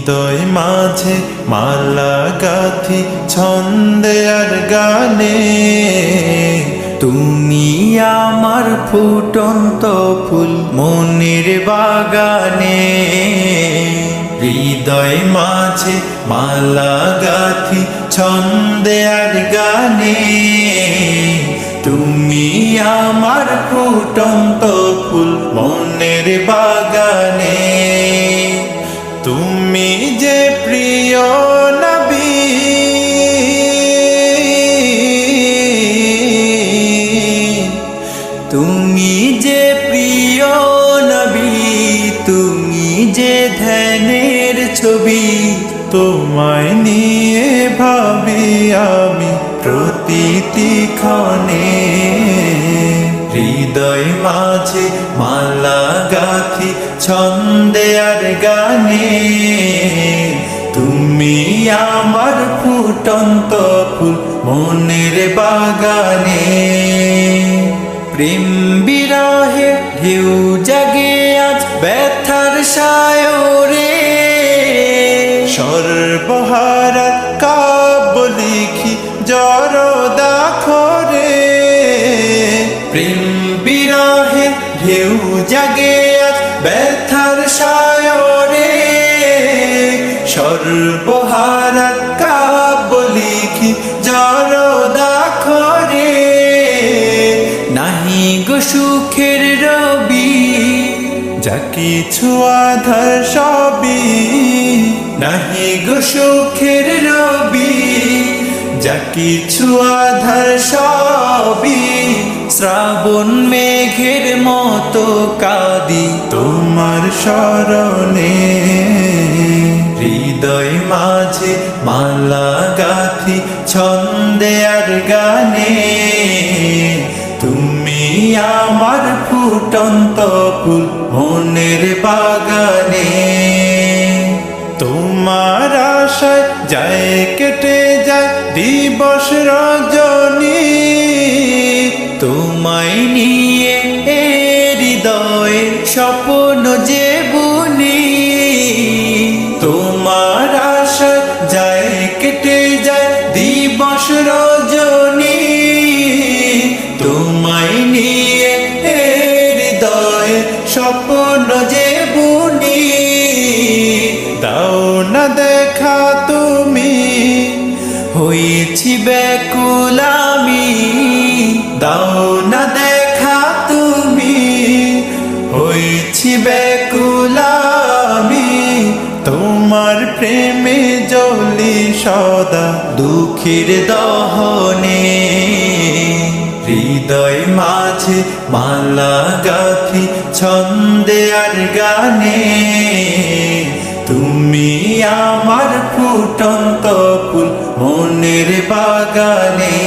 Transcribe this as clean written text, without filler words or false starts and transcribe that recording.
হৃদয় মাঝে মালা গাথি ছন্দে আর গানে, তুমি আমার ফুটন্ত ফুল মনের বাগানে। হৃদয় মাঝে মালা গাথি ছন্দে আর গানে, তুমি আমার ফুটন্ত ফুল মনের বাগানে। তুমি যে প্রিয় নবী, তুমি যে প্রিয় নবী, তুমি যে ধ্যানের ছবি। তোমায় নিয়ে ভাবি আমি প্রতিটি ক্ষণে। হৃদয় মাঝে মালা গাথি ছন্দে আর গানে, তুমি আমার ফুটন্ত ফুল মনের বাগানে। প্রেম বিরহে ঢেউ জাগে আজ ব্যথার সায়রে, সর্বহারা কাব্য লিখি জড়দাখরে। প্রেম বিরহে ঢেউ জাগে আজ ব্যথার সায়রে, সর্বহারা কাব্য লিখি জড়দাখরে। নাহি গো সুখের রবি, যা কিছু আধার সবই, নাহি গো সুখের রবি, যা কিছু আধার সবই। শ্রাবণ মেঘের মতো কাঁদি তোমার স্মরণে। হৃদয় মাঝে মালা গাথি ছন্দে আর গানে, তুমি আমার ফুটন্ত ফুল মনের বাগানে। তোমার আশায় যায় কেটে যায় দিবস রজনী, তোমায় নিয়ে এ হৃদয়ে স্বপ্ন যে বুনি। তোমার আশায় যায় কেটে যায় দিবস রজনী, তোমায় নিয়ে এ হৃদয়ে স্বপ্ন যে বুনি। দাও না দেখা তুমি, হয়েছি ব্যাকুল আমি, দাও না দেখা তুমি, হয়েছি ব্যাকুল আমি। তোমার প্রেমে জ্বলি সদা দুঃখের দহনে। হৃদয় মাঝে মালা গাথি ছন্দে আর গানে, তুমি আমার ফুটন্ত ফুল মনের বাগানে।